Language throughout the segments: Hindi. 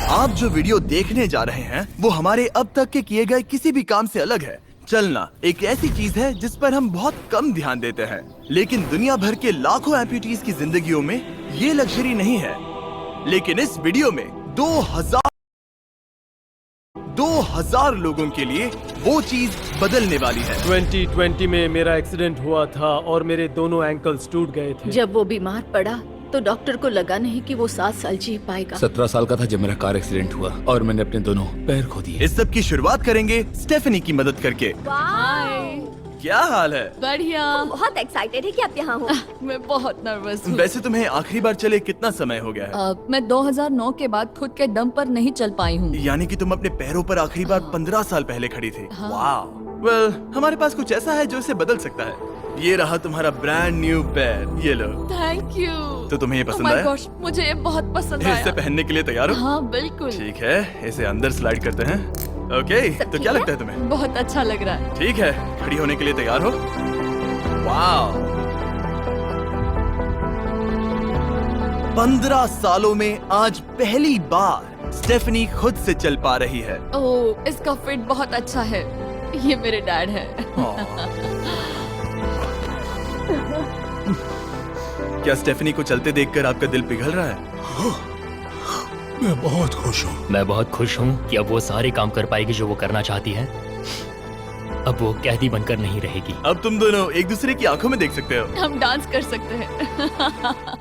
आप जो वीडियो देखने जा रहे हैं वो हमारे अब तक के किए गए किसी भी काम से अलग है। चलना एक ऐसी चीज है जिस पर हम बहुत कम ध्यान देते हैं, लेकिन दुनिया भर के लाखों एम्पुटीज की जिंदगियों में ये लग्जरी नहीं है। लेकिन इस वीडियो में 2000 लोगों के लिए वो चीज बदलने वाली है। 2020 में मेरा एक्सीडेंट हुआ था और मेरे दोनों एंकल्स टूट गए थे। जब वो बीमार पड़ा तो डॉक्टर को लगा नहीं कि वो 7 साल जी पाएगा। 17 साल का था जब मेरा कार एक्सीडेंट हुआ और मैंने अपने दोनों पैर खो दिए। इस सब की शुरुआत करेंगे स्टेफनी की मदद करके। क्या हाल है? बढ़िया। बहुत एक्साइटेड है कि आप यहाँ हो। मैं बहुत नर्वस हूँ। वैसे तुम्हें आखिरी बार चले कितना समय हो गया है? मैं 2009 के बाद खुद के दम पर नहीं चल पाई हूँ। यानी कि तुम अपने पैरों पर आखिरी बार 15 साल पहले खड़ी थी। वाह। वेल, हमारे पास कुछ ऐसा है जो इसे बदल सकता है। ये रहा तुम्हारा ब्रांड न्यू पैर, ये लो। Thank you. तो तुम्हें ये पसंद Oh my आया? gosh, मुझे ये बहुत पसंद आया। इसे पहनने के लिए तैयार हो? हाँ बिल्कुल। ठीक है, इसे अंदर स्लाइड करते हैं। ओके, तो क्या लगता है तुम्हें? बहुत अच्छा लग रहा है। ठीक है, खड़ी होने के लिए तैयार हो? वाह। 15 सालों में आज पहली बार स्टेफनी खुद से चल पा रही है। ओह, इसका फिट बहुत अच्छा है। ये मेरे डैड है। क्या स्टेफनी को चलते देखकर आपका दिल पिघल रहा है? मैं बहुत खुश हूँ। मैं बहुत खुश हूँ कि अब वो सारे काम कर पाएगी जो वो करना चाहती है। अब वो कैदी बनकर नहीं रहेगी। अब तुम दोनों एक दूसरे की आंखों में देख सकते हो। हम डांस कर सकते हैं।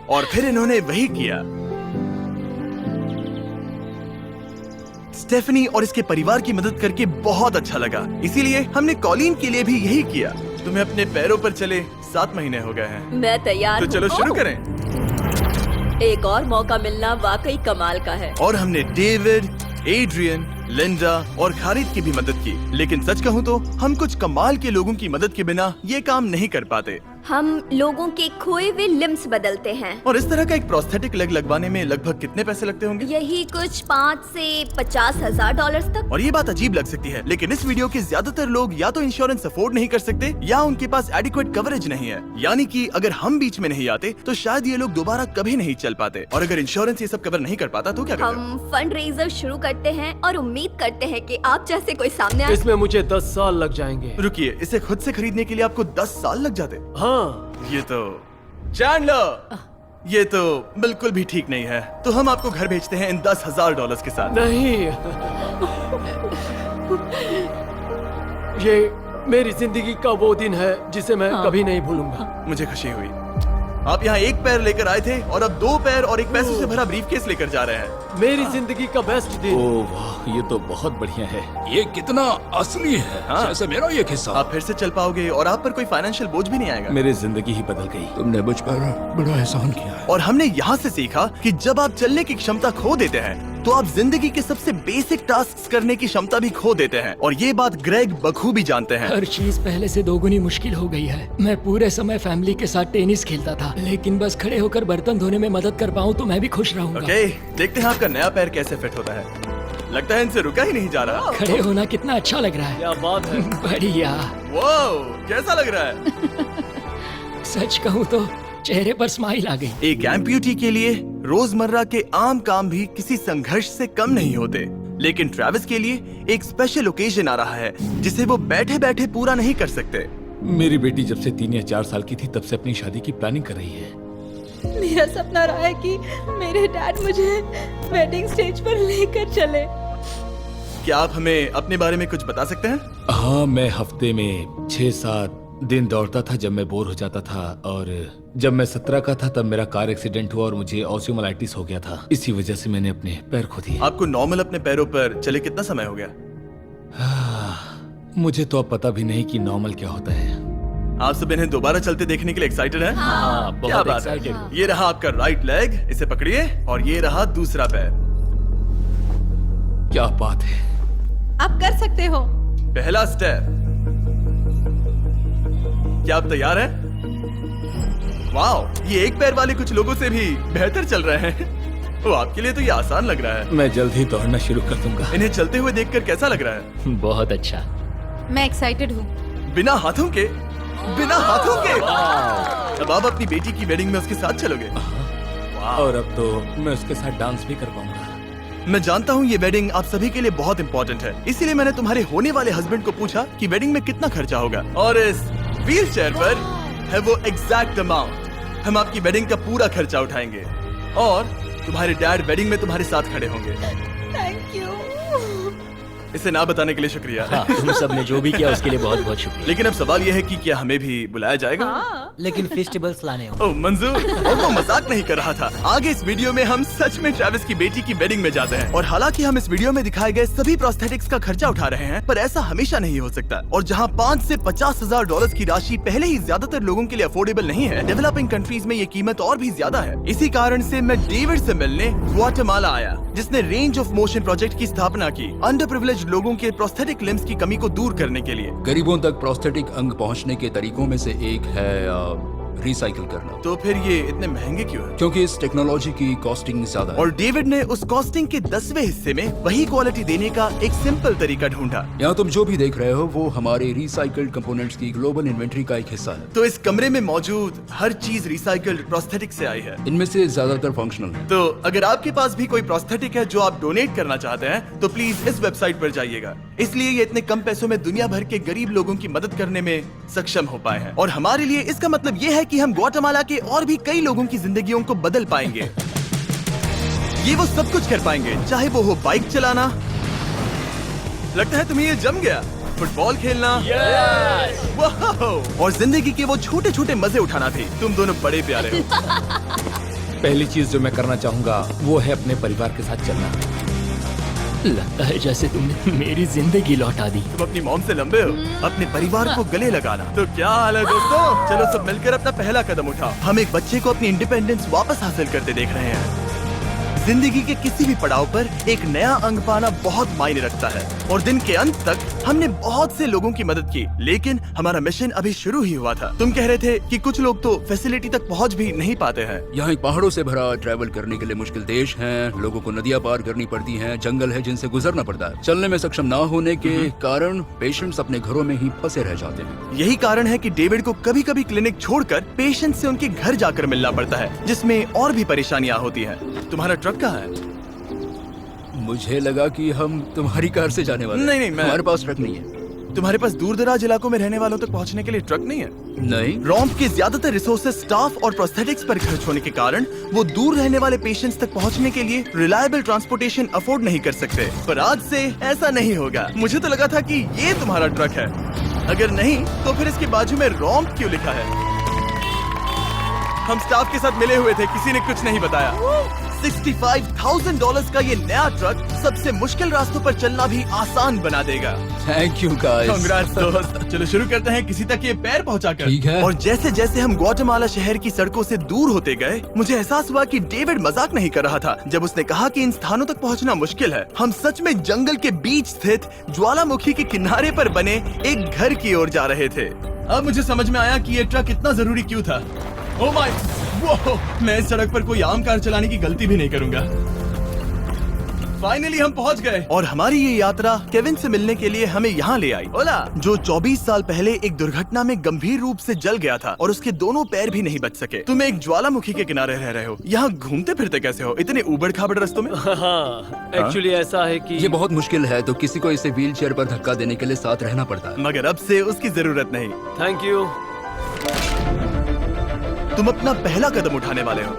और फिर इन्होंने वही किया। स्टेफनी और इसके परिवार की मदद करके बहुत अच्छा लगा, इसीलिए हमने कॉलिन के लिए भी यही किया। तुम्हें अपने पैरों पर चले 7 महीने हो गए हैं। मैं तैयार तो हूँ। चलो शुरू करें। एक और मौका मिलना वाकई कमाल का है। और हमने डेविड, एड्रियन, लिंडा और खालिद की भी मदद की। लेकिन सच कहूँ तो हम कुछ कमाल के लोगों की मदद के बिना ये काम नहीं कर पाते। हम लोगों के खोए हुए लिम्स बदलते हैं। और इस तरह का एक प्रोस्थेटिक लेग लगवाने में लगभग कितने पैसे लगते होंगे? यही कुछ 5 से 50 हजार डॉलर तक। और ये बात अजीब लग सकती है, लेकिन इस वीडियो के ज्यादातर लोग या तो इंश्योरेंस अफोर्ड नहीं कर सकते या उनके पास एडिक्वेट कवरेज नहीं है। यानी कि अगर हम बीच में नहीं आते तो शायद ये लोग दोबारा कभी नहीं चल पाते। और अगर इंश्योरेंस ये सब कवर नहीं कर पाता तो क्या करते? हम फंड रेजर शुरू करते हैं और उम्मीद करते हैं कि आप जैसे कोई सामने आए। इसमें मुझे 10 साल लग जाएंगे। रुकिए, इसे खुद से खरीदने के लिए आपको 10 साल लग जाते? हाँ। ये तो चैंडलर, ये तो बिल्कुल भी ठीक नहीं है। तो हम आपको घर भेजते हैं इन $10,000 के साथ। नहीं। ये मेरी जिंदगी का वो दिन है जिसे मैं कभी नहीं भूलूंगा। मुझे खुशी हुई। आप यहाँ एक पैर लेकर आए थे और अब 2 पैर और एक पैसों से भरा ब्रीफकेस लेकर जा रहे हैं। मेरी जिंदगी का बेस्ट दिन। ओह वाह, ये तो बहुत बढ़िया है। ये कितना असली है। हाँ। जैसे मेरा ये किस्सा। आप फिर से चल पाओगे और आप पर कोई फाइनेंशियल बोझ भी नहीं आएगा। मेरी जिंदगी ही बदल गई। तुमने मुझ पर बड़ा एहसान किया है। और हमने यहाँ से सीखा कि जब आप चलने की क्षमता खो देते हैं तो आप जिंदगी के सबसे बेसिक टास्क करने की क्षमता भी खो देते हैं। और ये बात ग्रेग बखूबी जानते हैं। हर चीज पहले से दोगुनी मुश्किल हो गई है। मैं पूरे समय फैमिली के साथ टेनिस खेलता था, लेकिन बस खड़े होकर बर्तन धोने में मदद कर पाऊँ तो मैं भी खुश रहूंगा। ओके, देखते हैं आपका नया पैर कैसे फिट होता है। लगता है इनसे रुका ही नहीं जा रहा। खड़े होना कितना अच्छा लग रहा है। क्या बात है। बढ़िया। वाओ, कैसा लग रहा है? सच कहूँ तो चेहरे पर स्माइल आ गई। एक एम्प्यूटी के लिए रोजमर्रा के आम काम भी किसी संघर्ष से कम नहीं होते, लेकिन ट्रेविस के लिए एक स्पेशल ओकेजन आ रहा है जिसे वो बैठे बैठे पूरा नहीं कर सकते। मेरी बेटी जब से 3 या 4 साल की थी तब से अपनी शादी की प्लानिंग कर रही है। मेरा सपना रहा है कि मेरे डैड मुझे वेडिंग स्टेज पर लेकर चले। क्या आप हमें अपने बारे में कुछ बता सकते हैं? हाँ, मैं हफ्ते में 6-7 दिन दौड़ता था जब मैं बोर हो जाता था। और जब मैं 17 का था तब मेरा कार एक्सीडेंट हुआ और मुझे ऑस्टियोमाइलाइटिस हो गया था। इसी वजह से मैंने अपने पैर खो दिए। आपको नॉर्मल अपने पैरों पर चले कितना समय हो गया? मुझे तो अब पता भी नहीं कि नॉर्मल क्या होता है। आप सब इन्हें दोबारा चलते देखने के लिए एक्साइटेड हैं? हाँ, क्या बहुत बात है। एक्साइटेड। ये रहा आपका राइट लेग, इसे पकड़िए। और ये रहा दूसरा पैर। क्या बात है। आप कर सकते हो। पहला स्टेप। क्या आप तैयार हैं? वाओ, ये एक पैर वाले कुछ लोगों से भी बेहतर चल रहे हैं। वो आपके लिए तो ये आसान लग रहा है। मैं जल्द ही दौड़ना शुरू कर दूंगा। इन्हें चलते हुए देखकर कैसा लग रहा है? बहुत अच्छा। मैं एक्साइटेड हूँ। बिना हाथों के? बिना हाथों के? अब आप अपनी बेटी की वेडिंग में उसके साथ चलोगे? और अब तो मैं उसके साथ डांस भी कर पाऊंगा। मैं जानता हूँ ये वेडिंग आप सभी के लिए बहुत इंपॉर्टेंट है, इसीलिए मैंने तुम्हारे होने वाले हस्बैंड को पूछा कि वेडिंग में कितना खर्चा होगा, और इस व्हील चेयर पर है वो एग्जैक्ट अमाउंट। हम आपकी वेडिंग का पूरा खर्चा उठाएंगे और तुम्हारे डैड वेडिंग में तुम्हारे साथ खड़े होंगे। Thank you. इसे ना बताने के लिए शुक्रिया। हाँ, तुम सब ने जो भी किया उसके लिए बहुत बहुत शुक्रिया। लेकिन अब सवाल यह है कि क्या हमें भी बुलाया जाएगा? लेकिन फेस्टिवल्स लाने हो। ओह मंजूर, और वो मजाक नहीं कर रहा था। आगे इस वीडियो में हम सच में ट्रेविस की बेटी की वेडिंग में जाते हैं, और हालांकि हम इस वीडियो में दिखाए गए सभी प्रोस्थेटिक्स का खर्चा उठा रहे हैं, पर ऐसा हमेशा नहीं हो सकता। और जहां 5 से 50,000 डॉलर्स की राशि पहले ही ज्यादातर लोगों के लिए अफोर्डेबल नहीं है, डेवलपिंग कंट्रीज में ये कीमत और भी ज्यादा है। इसी कारण से मैं डेविड से मिलने ग्वाटेमाला आया, जिसने रेंज ऑफ मोशन प्रोजेक्ट की स्थापना की, अंडर प्रिविलेज्ड लोगों के प्रोस्थेटिक लिम्स की कमी को दूर करने के लिए। गरीबों तक प्रोस्थेटिक अंग पहुंचने के तरीकों में से एक है रिसाइकिल करना। तो फिर ये इतने महंगे क्यों है? क्योंकि इस टेक्नोलॉजी की कॉस्टिंग ज्यादा है। और डेविड ने उस कॉस्टिंग के 10वें हिस्से में वही क्वालिटी देने का एक सिंपल तरीका ढूंढा। यहाँ तुम जो भी देख रहे हो वो हमारे रिसाइकल्ड कंपोनेंट्स की ग्लोबल इन्वेंट्री का एक हिस्सा है। तो इस कमरे में मौजूद हर चीज रिसाइकल्ड प्रोस्थेटिक से आई है। इनमें से ज्यादातर फंक्शनल है। तो अगर आपके पास भी कोई प्रोस्थेटिक है जो आप डोनेट करना चाहते हैं, तो प्लीज इस वेबसाइट पर जाइएगा। इसलिए ये इतने कम पैसों में दुनिया भर के गरीब लोगों की मदद करने में सक्षम हो पाए हैं। और हमारे लिए इसका मतलब ये है कि हम ग्वाटेमाला के और भी कई लोगों की जिंदगियों को बदल पाएंगे। ये वो सब कुछ कर पाएंगे, चाहे वो हो बाइक चलाना, लगता है तुम्हें ये जम गया, फुटबॉल खेलना, वाह, और जिंदगी के वो छोटे छोटे मजे उठाना भी। तुम दोनों बड़े प्यारे हो। पहली चीज जो मैं करना चाहूंगा वो है अपने परिवार के साथ चलना। लगता है जैसे तुमने मेरी जिंदगी लौटा दी। तुम अपनी मॉम से लंबे हो, अपने परिवार को गले लगाना। तो क्या हाल है दोस्तों, चलो सब मिलकर अपना पहला कदम उठाओ। हम एक बच्चे को अपनी इंडिपेंडेंस वापस हासिल करते देख रहे हैं। जिंदगी के किसी भी पड़ाव पर एक नया अंग पाना बहुत मायने रखता है, और दिन के अंत तक हमने बहुत से लोगों की मदद की, लेकिन हमारा मिशन अभी शुरू ही हुआ था। तुम कह रहे थे कि कुछ लोग तो फैसिलिटी तक पहुंच भी नहीं पाते हैं। यहाँ एक पहाड़ों से भरा ट्रैवल करने के लिए मुश्किल देश है, लोगों को नदियाँ पार करनी पड़ती हैं, जंगल है जिनसे गुजरना पड़ता है। चलने में सक्षम ना होने के कारण पेशेंट्स अपने घरों में ही फंसे रह जाते हैं। यही कारण है कि डेविड को कभी कभी क्लिनिक छोड़कर पेशेंट से उनके घर जाकर मिलना पड़ता है, जिसमें और भी परेशानियां होती हैं। तुम्हारा ट्रक कहाँ है? मुझे लगा कि हम तुम्हारी कार से जाने वाले हैं। नहीं, मैं- हमारे पास ट्रक नहीं है। तुम्हारे पास दूर दराज इलाकों में रहने वालों तक पहुंचने के लिए ट्रक नहीं है? नहीं। रॉम्प के ज्यादातर रिसोर्सेज स्टाफ और प्रोस्थेटिक्स पर खर्च होने के कारण वो दूर रहने वाले पेशेंट्स तक पहुंचने के लिए रिलायबल ट्रांसपोर्टेशन अफोर्ड नहीं कर सकते। पर आज से ऐसा नहीं होगा। मुझे तो लगा था कि ये तुम्हारा ट्रक है, अगर नहीं तो फिर इसके बाजू में रॉम्प क्यों लिखा है? हम स्टाफ के साथ मिले हुए थे, किसी ने कुछ नहीं बताया। $65,000 का ये नया ट्रक सबसे मुश्किल रास्तों पर चलना भी आसान बना देगा। Thank you guys. कांग्रेस दोस्त। चलो शुरू करते हैं किसी तक ये पैर पहुंचाकर। ठीक है। और जैसे जैसे हम ग्वाटेमाला शहर की सड़कों से दूर होते गए, मुझे एहसास हुआ कि डेविड मजाक नहीं कर रहा था जब उसने कहा कि इन स्थानों तक पहुंचना मुश्किल है। हम सच में जंगल के बीच स्थित ज्वालामुखी के किनारे पर बने एक घर की ओर जा रहे थे। अब मुझे समझ में आया कि ये ट्रक इतना जरूरी क्यों था। ओह माय, वो मैं इस सड़क पर कोई आम कार चलाने की गलती भी नहीं करूंगा। फाइनली हम पहुंच गए, और हमारी ये यात्रा केविन से मिलने के लिए हमें यहाँ ले आई। ओला, जो 24 साल पहले एक दुर्घटना में गंभीर रूप से जल गया था और उसके दोनों पैर भी नहीं बच सके। तुम एक ज्वालामुखी के किनारे रह रहे हो, यहाँ घूमते फिरते कैसे हो इतने उबड़ खाबड़ रास्तों में? हाँ, एक्चुअली ऐसा है कि ये बहुत मुश्किल है, तो किसी को इसे व्हील चेयर पर धक्का देने के लिए साथ रहना पड़ता है। मगर अब से उसकी जरूरत नहीं। Thank you. तुम अपना पहला कदम उठाने वाले हो।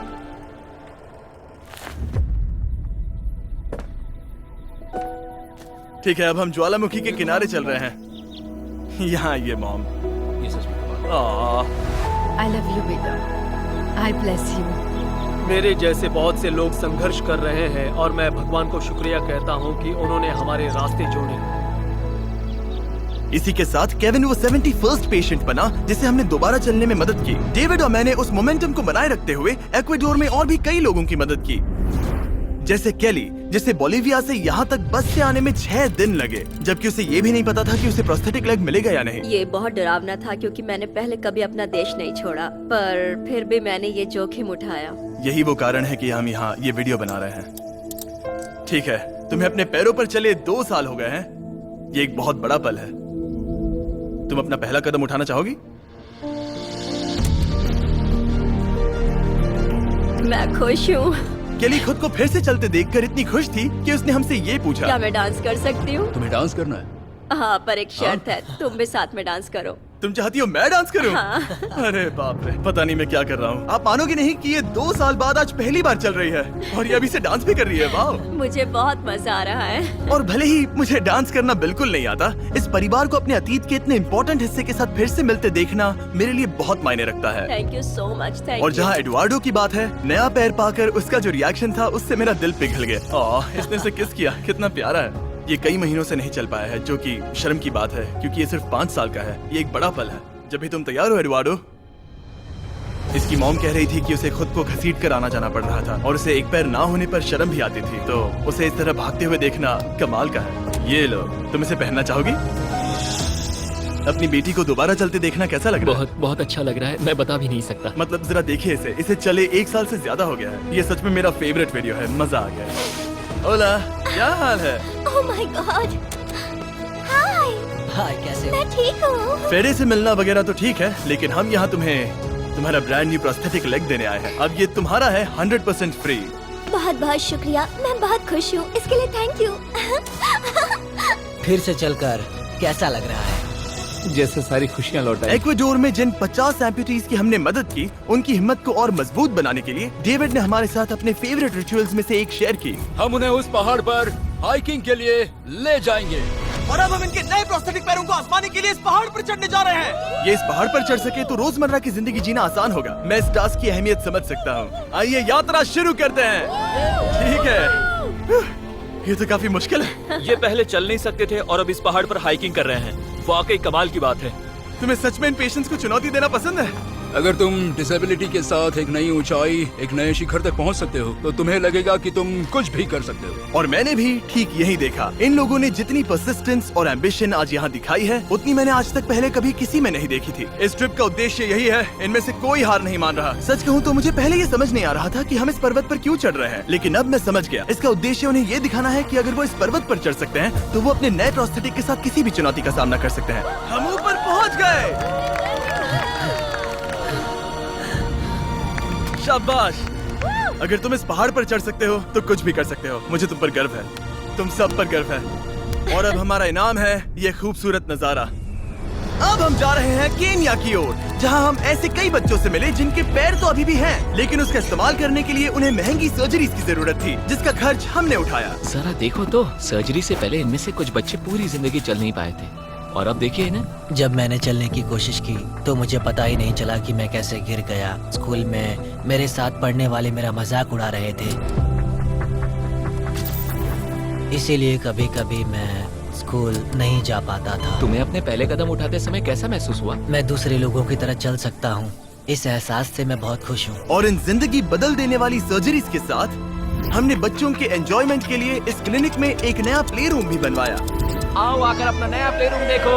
ठीक है, अब हम ज्वालामुखी के किनारे चल रहे हैं। यहाँ आइए मॉम। ये सच में आई लव यू बेटा, आई ब्लेस यू। मेरे जैसे बहुत से लोग संघर्ष कर रहे हैं, और मैं भगवान को शुक्रिया कहता हूँ कि उन्होंने हमारे रास्ते जोड़े। इसी के साथ केविन वो 71st पेशेंट बना जिसे हमने दोबारा चलने में मदद की। डेविड और मैंने उस मोमेंटम को बनाए रखते हुए एक्वेडोर में और भी कई लोगों की मदद की, जैसे केली, जिसे बोलिविया से यहाँ तक बस से आने में 6 दिन लगे, जबकि उसे ये भी नहीं पता था कि उसे प्रोस्थेटिक लेग मिलेगा या नहीं। ये बहुत डरावना था क्योंकि मैंने पहले कभी अपना देश नहीं छोड़ा, पर फिर भी मैंने ये जोखिम उठाया। यही वो कारण है कि हम यहाँ ये वीडियो बना रहे हैं। ठीक है, तुम्हें अपने पैरों पर चले 2 साल हो गए हैं। ये एक बहुत बड़ा पल है। तुम अपना पहला कदम उठाना चाहोगी? मैं खुश हूँ। केली खुद को फिर से चलते देखकर इतनी खुश थी कि उसने हमसे ये पूछा। क्या मैं डांस कर सकती हूँ? तुम्हें डांस करना है? हाँ, पर एक शर्त है, तुम भी साथ में डांस करो। तुम चाहती हो मैं डांस करूं? हाँ। अरे बाप रे, पता नहीं मैं क्या कर रहा हूँ। आप मानोगे नहीं कि ये 2 साल बाद आज पहली बार चल रही है और ये अभी से डांस भी कर रही है। वाह! मुझे बहुत मजा आ रहा है। और भले ही मुझे डांस करना बिल्कुल नहीं आता, इस परिवार को अपने अतीत के इतने इम्पोर्टेंट हिस्से के साथ फिर से मिलते देखना मेरे लिए बहुत मायने रखता है। Thank you so much. Thank और यू। जहाँ एडवार्डो की बात है, नया पैर पाकर उसका जो रिएक्शन था उससे मेरा दिल पिघल गया। ओह, इसने से किस किया, कितना प्यारा है। ये कई महीनों से नहीं चल पाया है, जो कि शर्म की बात है क्योंकि ये सिर्फ 5 साल का है। ये एक बड़ा पल है। जब भी तुम तैयार हो एडवार्डो। इसकी मॉम कह रही थी कि उसे खुद को घसीट कर आना जाना पड़ रहा था और उसे एक पैर ना होने पर शर्म भी आती थी, तो उसे इस तरह भागते हुए देखना कमाल का है। ये लो, तुम इसे पहनना चाहोगी? अपनी बेटी को दोबारा चलते देखना कैसा लग रहा है? बहुत बहुत अच्छा लग रहा है, मैं बता भी नहीं सकता। मतलब जरा देखिए इसे चले 1 साल से ज्यादा हो गया है। ये सच में मेरा फेवरेट वीडियो है, मजा आ गया। ओला, क्या हाल है? Oh my God. हाय। हाय, कैसे हो? मैं ठीक हूँ। फेरे से मिलना वगैरह तो ठीक है, लेकिन हम यहाँ तुम्हें तुम्हारा ब्रांड न्यू प्रोस्थेटिक लेग देने आए हैं। अब ये तुम्हारा है 100% फ्री। बहुत बहुत शुक्रिया, मैं बहुत खुश हूँ, इसके लिए थैंक यू। फिर से चलकर कैसा लग रहा है? जैसे सारी खुशियाँ लौट आई। इक्वाडोर में जिन 50 एम्पुटीज की हमने मदद की, उनकी हिम्मत को और मजबूत बनाने के लिए डेविड ने हमारे साथ अपने फेवरेट रिचुअल्स में से एक शेयर की। हम उन्हें उस पहाड़ पर हाइकिंग के लिए ले जाएंगे। और अब हम इनके नए प्रोस्थेटिक पैरों को आजमाने के लिए इस पहाड़ पर चढ़ने जा रहे हैं। ये इस पहाड़ पर चढ़ सके तो रोजमर्रा की जिंदगी जीना आसान होगा। मैं इस टास्क की अहमियत समझ सकता हूँ। आइए यात्रा शुरू करते हैं। ठीक है, ये तो काफी मुश्किल है। ये पहले चल नहीं सकते थे और अब इस पहाड़ पर हाइकिंग कर रहे हैं। वाकई कमाल की बात है। तुम्हें सच में इन पेशेंट्स को चुनौती देना पसंद है? अगर तुम डिसेबिलिटी के साथ एक नई ऊंचाई, एक नए शिखर तक पहुंच सकते हो, तो तुम्हें लगेगा कि तुम कुछ भी कर सकते हो। और मैंने भी ठीक यही देखा। इन लोगों ने जितनी परसिस्टेंस और एम्बिशन आज यहाँ दिखाई है, उतनी मैंने आज तक पहले कभी किसी में नहीं देखी थी। इस ट्रिप का उद्देश्य यही है, इनमें से कोई हार नहीं मान रहा। सच कहूँ तो मुझे पहले ये समझ नहीं आ रहा था कि हम इस पर्वत पर क्यों चढ़ रहे हैं, लेकिन अब मैं समझ गया। इसका उद्देश्य उन्हें ये दिखाना है कि अगर वो इस पर्वत पर चढ़ सकते हैं, तो वो अपने नए प्रोस्थेटिक के साथ किसी भी चुनौती का सामना कर सकते हैं। हम ऊपर पहुँच गए। शाबाश! अगर तुम इस पहाड़ पर चढ़ सकते हो तो कुछ भी कर सकते हो। मुझे तुम पर गर्व है, तुम सब पर गर्व है। और अब हमारा इनाम है ये खूबसूरत नजारा। अब हम जा रहे हैं केन्या की ओर, जहां हम ऐसे कई बच्चों से मिले जिनके पैर तो अभी भी हैं, लेकिन उसका इस्तेमाल करने के लिए उन्हें महंगी सर्जरीज की जरूरत थी, जिसका खर्च हमने उठाया। जरा देखो तो, सर्जरी से पहले इनमें से कुछ बच्चे पूरी जिंदगी चल नहीं पाए थे, और अब देखिए ना। जब मैंने चलने की कोशिश की तो मुझे पता ही नहीं चला कि मैं कैसे गिर गया। स्कूल में मेरे साथ पढ़ने वाले मेरा मजाक उड़ा रहे थे, इसीलिए कभी कभी मैं स्कूल नहीं जा पाता था। तुम्हें अपने पहले कदम उठाते समय कैसा महसूस हुआ? मैं दूसरे लोगों की तरह चल सकता हूँ, इस एहसास से मैं बहुत खुश हूँ। और इन जिंदगी बदल देने वाली सर्जरीज के साथ हमने बच्चों के एंजॉयमेंट के लिए इस क्लिनिक में एक नया प्ले रूम भी बनवाया। आओ आकर अपना नया प्ले रूम देखो।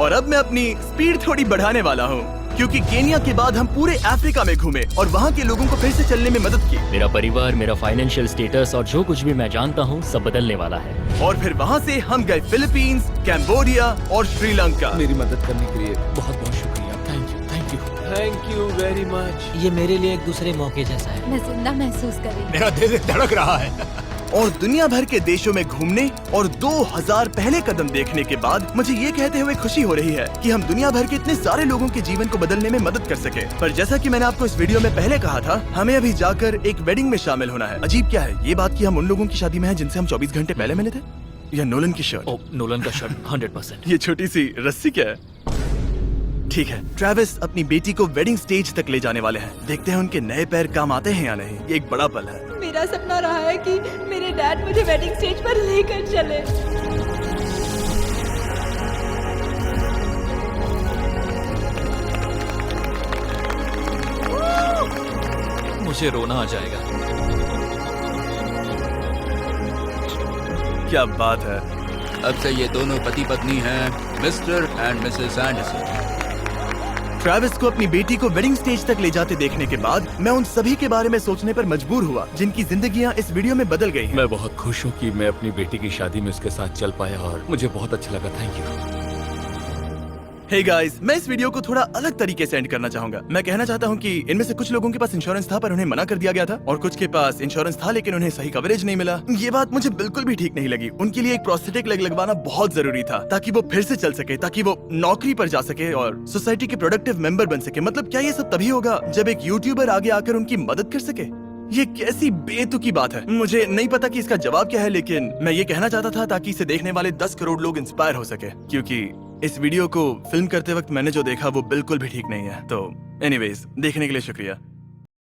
और अब मैं अपनी स्पीड थोड़ी बढ़ाने वाला हूँ, क्योंकि केन्या के बाद हम पूरे अफ्रीका में घूमे और वहाँ के लोगों को फिर से चलने में मदद की। मेरा परिवार, मेरा फाइनेंशियल स्टेटस और जो कुछ भी मैं जानता हूँ सब बदलने वाला है। और फिर वहाँ से हम गए फिलीपींस, कैम्बोडिया और श्रीलंका। मेरी मदद करने के लिए बहुत बहुत शुक्रिया। Thank you, thank you. Thank you very much. ये मेरे लिए एक दूसरे मौके जैसा है। मैं जिंदा महसूस कर रही हूँ। मेरा दिल धड़क रहा है। और दुनिया भर के देशों में घूमने और 2000 पहले कदम देखने के बाद मुझे ये कहते हुए खुशी हो रही है कि हम दुनिया भर के इतने सारे लोगों के जीवन को बदलने में मदद कर सके। पर जैसा कि मैंने आपको इस वीडियो में पहले कहा था, हमें अभी जाकर एक वेडिंग में शामिल होना है। अजीब क्या है ये बात कि हम उन लोगों की शादी में हैं जिनसे हम 24 घंटे पहले मिले थे। या नोलन की शर्ट। ओह, नोलन का शर्ट 100%। ये छोटी सी रस्सी क्या है? ठीक है, ट्रेविस अपनी बेटी को वेडिंग स्टेज तक ले जाने वाले हैं। देखते हैं उनके नए पैर काम आते हैं या नहीं। ये एक बड़ा पल है। मेरा सपना रहा है कि मेरे डैड मुझे वेडिंग स्टेज पर लेकर चले। मुझे रोना आ जाएगा। क्या बात है। अब से ये दोनों पति पत्नी हैं, mister and Mrs Anderson. Travis को अपनी बेटी को वेडिंग स्टेज तक ले जाते देखने के बाद मैं उन सभी के बारे में सोचने पर मजबूर हुआ जिनकी जिंदगियां इस वीडियो में बदल गई हैं। मैं बहुत खुश हूँ कि मैं अपनी बेटी की शादी में उसके साथ चल पाया और मुझे बहुत अच्छा लगा। Thank you. हे गाइस, मैं इस वीडियो को थोड़ा अलग तरीके से एंड करना चाहूंगा। मैं कहना चाहता हूँ कि इनमें से कुछ लोगों के पास इंश्योरेंस था पर उन्हें मना कर दिया गया था, और कुछ के पास इंश्योरेंस था लेकिन उन्हें सही कवरेज नहीं मिला। ये बात मुझे बिल्कुल भी ठीक नहीं लगी। उनके लिए एक प्रोस्थेटिक लेग लगवाना बहुत जरूरी था ताकि वो फिर से चल सके, ताकि वो नौकरी पर जा सके और सोसाइटी के प्रोडक्टिव मेंबर बन सके। मतलब क्या ये सब तभी होगा जब एक यूट्यूबर आगे आकर उनकी मदद कर सके? ये कैसी बेतुकी बात है। मुझे नहीं पता कि इसका जवाब क्या है, लेकिन मैं ये कहना चाहता था ताकि इसे देखने वाले 10 करोड़ लोग इंस्पायर हो सके, क्योंकि इस वीडियो को फिल्म करते वक्त मैंने जो देखा वो बिल्कुल भी ठीक नहीं है। तो एनीवेज, देखने के लिए शुक्रिया।